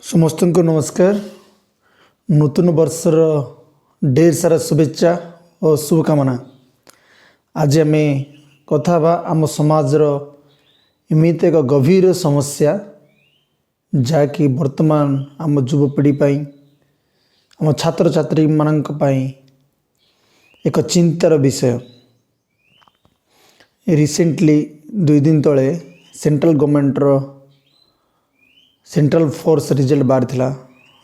समस्त को नमस्कार। नूतन वर्षर ढेर सारा शुभेच्छा और शुभकामना। आज आम कथा आम समाजर एमती एक गभीर समस्या जहाँकि वर्तमान आम युवपीढ़ी आम छात्र छात्री मानक एक चिंतार विषय। रिसेंटली 2 दिन तले सेंट्रल गवर्नमेंटर सेंट्रल फोर्स रिजल्ट बाहर थिला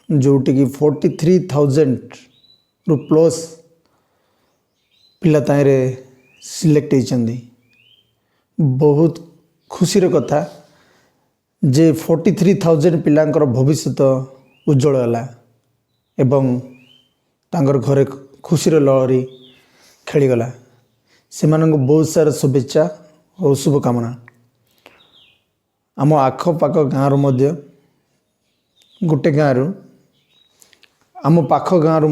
जोटी कि 43,000 रु प्लस पिला ताइरे सिलेक्ट होइचंदी। बहुत खुशीर कथा जे 43,000 पिलांकर भविष्य उज्जवल है एवं तांकर घरे खुशीर लहरी खेलीगला। से बहुत सारा शुभेच्छा और शुभकामना। आम आखपाख गाँव मध्य गोटे गाँव आम पाख गाँव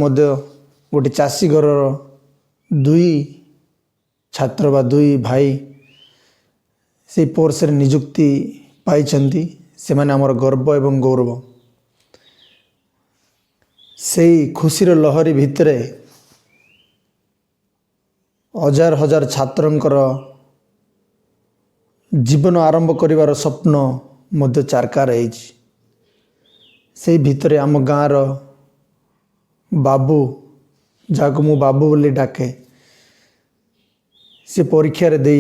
गोटे चाषी घर 2 छात्र बा 2 भाई से पोर्स निजुक्ति पाई से माने आमर गर्व एवं गौरव। से खुशीर लहरी भितरे हजार हजार छात्रंकर जीवन आरंभ करिवार स्वप्न मध्य चारकार है। से भितरे आम गाँर बाबू जहाँ मु बाबू बोली डाके से परीक्षा रे दे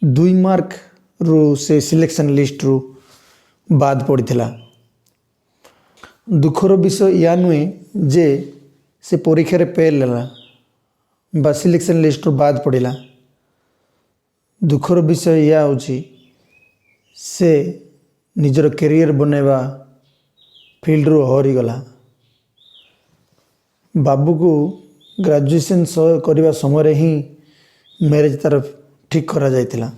2 मार्क रु से सिलेक्शन लिस्ट रु बाद पड़ता। दुखर विषय या नुहे जे से परीक्षा रे फेल है बा सिलेक्शन लिस्ट रु बाद पड़ा। दुखर विषय या होची से निजर कैरियर बनैबा फील्ड रू हरीगला। बाबू को ग्रेजुएशन करने समय ही मैरिज तार ठीक करा जाइतिला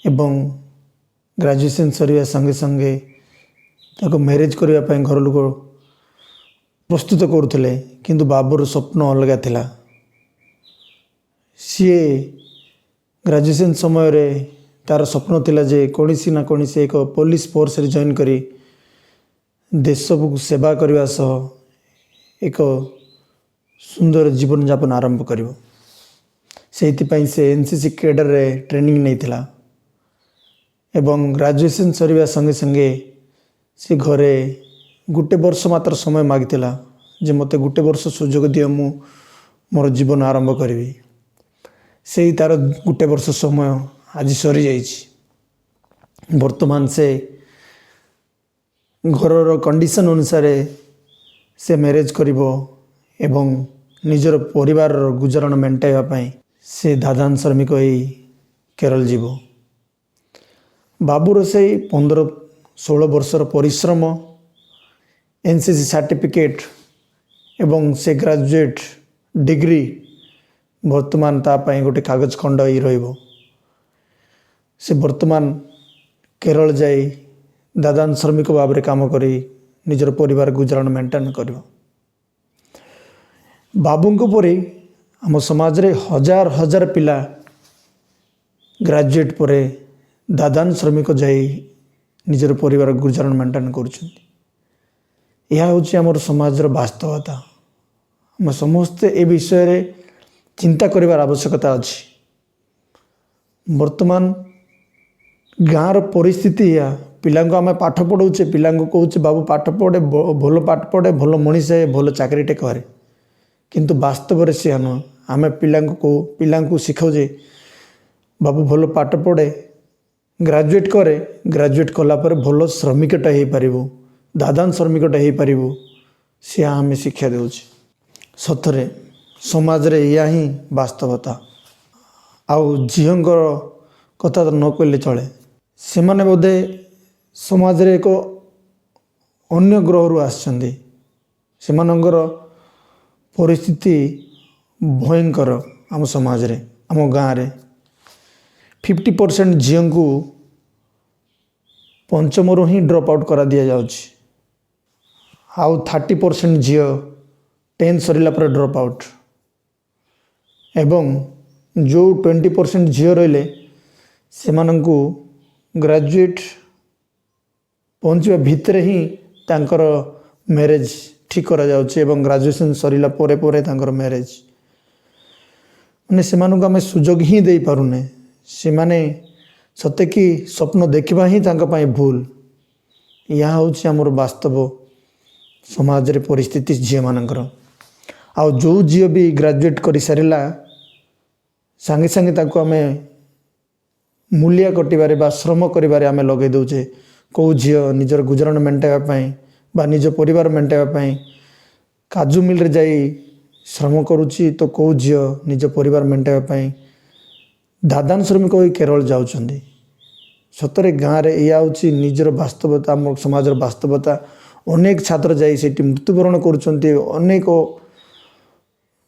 एवं ग्रेजुएशन सरिया संगे संगे ताको मैरिज करने पर घर लोग प्रस्तुत करुले किंतु बाबूर स्वप्न अलग थिला। सी ग्रेजुएशन समय रे तार स्वप्न थिला जे कोनिसी ना कोनिसी एक पुलिस फोर्स रे जॉइन करी देश को सेवा करने सह एक सुंदर जीवन यापन आरंभ करिवो। से एनसीसी कैडर रे ट्रेनिंग नहीं थिला एवं ग्रेजुएशन सरिया संगे संगे से घरे गोटे वर्ष मात्र समय मागितिला जे मते गोटे वर्ष सुजोग दियो मु मोर जीवन आरंभ करी। से तार गोटे वर्ष समय आज सरी जाइछि। वर्तमान से घर कंडीशन अनुसार से मैरिज करिवो एवं निजर परिवार गुजराण मेंटाइबा पई से दादान श्रमिक होई केरल जीवो। बाबूर से 15-16 वर्षर परिश्रम एनसीसी सर्टिफिकेट एवं से ग्रेजुएट डिग्री वर्तमान तापाई गोटे कागज खंड ही रहिबो। से वर्तमान केरल जाई दादान श्रमिक भाव में काम करी निजर परिवार गुजराण मेंटेन कर। बाबू को परी आम समाज रे हजार हजार पिला ग्रेजुएट पर दादान श्रमिक जाई निजर परिवार गुजराण मेंटेन करुछंती। यह होची आमर समाज रो वास्तवता। हम समस्ते ए विषय रे चिंता करिवार आवश्यकता अछि। वर्तमान गाँव परिस्थिति या पिला आम पाठ पढ़ाऊे पिला कहे बाबू पाठ पढ़े भल पाठ पढ़े भल मनीष है भल चाकरीटे करे किंतु वास्तव में सी नुह। आम पिला शिखाऊे बाबू भल पाठ पढ़े ग्रेजुएट करे ग्रेजुएट कलापर भल श्रमिकटा हो पारू दादान श्रमिकटा हो पारू सी आम शिक्षा देउछि। सतरे समाज रे या ही वास्तवता। आउ झीओंकर कथा तो न कहले चले। से माने बोधे समाज रे एक अन्य ग्रह रु आछंदी। सेमानंगर परिस्थिति भयंकर। आम समाज रे आम गाँव रे 50% झीओं को पंचम रू ही ड्रॉप आउट करा दिया जाउछि। आउ 30% झीओ 10 सरिला पर ड्रॉप आउट एवं जो 20% झीओ रहिले सेमानंकु ग्रेजुएट ପହଞ୍ଚିବା ଭିତରେ ହିଁ ତାଙ୍କର ମ୍ୟାରେଜ୍ ଠିକ୍ କରାଯାଉଛି ଏବଂ ଗ୍ରାଜୁଏସନ୍ ସରିଲା ପରେ ପରେ ତାଙ୍କର ମ୍ୟାରେଜ୍। ମାନେ ସେମାନଙ୍କୁ ଆମେ ସୁଯୋଗ ହିଁ ଦେଇପାରୁନେ। ସେମାନେ ସତେକି ସ୍ୱପ୍ନ ଦେଖିବା ହିଁ ତାଙ୍କ ପାଇଁ ଭୁଲ। ଏହା ହେଉଛି ଆମର ବାସ୍ତବ ସମାଜରେ ପରିସ୍ଥିତି ଝିଅମାନଙ୍କର। ଆଉ ଯେଉଁ ଝିଅ ବି ଗ୍ରାଜୁଏଟ୍ କରିସାରିଲା ସାଙ୍ଗେ ସାଙ୍ଗେ ତାକୁ ଆମେ ମୂଲିଆ କଟିବାରେ ବା ଶ୍ରମ କରିବାରେ ଆମେ ଲଗାଇ ଦେଉଛେ। କେଉଁ ଝିଅ ନିଜର ଗୁଜରାଣ ମେଣ୍ଟାଇବା ପାଇଁ ବା ନିଜ ପରିବାର ମେଣ୍ଟାଇବା ପାଇଁ କାଜୁ ମିଲରେ ଯାଇ ଶ୍ରମ କରୁଛି, ତ କେଉଁ ଝିଅ ନିଜ ପରିବାର ମେଣ୍ଟାଇବା ପାଇଁ ଦାଦନ ଶ୍ରମିକ ହୋଇ କେରଳ ଯାଉଛନ୍ତି। ସତରେ ଗାଁରେ ଏଇଆ ହେଉଛି ନିଜର ବାସ୍ତବତା, ଆମ ସମାଜର ବାସ୍ତବତା। ଅନେକ ଛାତ୍ର ଯାଇ ସେଇଠି ମୃତ୍ୟୁବରଣ କରୁଛନ୍ତି। ଅନେକ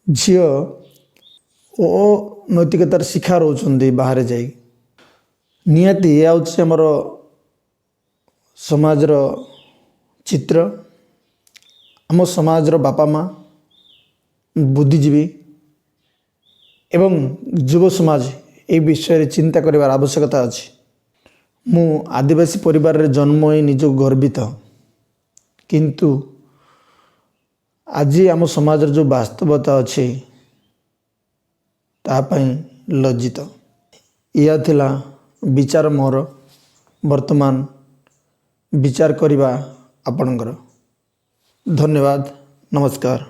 ଝିଅ ଅନୈତିକତାର ଶିକାର ହେଉଛନ୍ତି ବାହାରେ ଯାଇ। ନିହାତି ଏହା ହେଉଛି ଆମର ସମାଜର ଚିତ୍ର। ଆମ ସମାଜର ବାପା ମା, ବୁଦ୍ଧିଜୀବୀ ଏବଂ ଯୁବ ସମାଜ ଏହି ବିଷୟରେ ଚିନ୍ତା କରିବାର ଆବଶ୍ୟକତା ଅଛି। ମୁଁ ଆଦିବାସୀ ପରିବାରରେ ଜନ୍ମ ହୋଇ ନିଜକୁ ଗର୍ବିତ, କିନ୍ତୁ ଆଜି ଆମ ସମାଜର ଯେଉଁ ବାସ୍ତବତା ଅଛି ତା ପାଇଁ ଲଜ୍ଜିତ। ଏହା ଥିଲା ବିଚାର ମୋର। ବର୍ତ୍ତମାନ ବିଚାର କରିବା ଆପଣଙ୍କର। ଧନ୍ୟବାଦ, ନମସ୍କାର।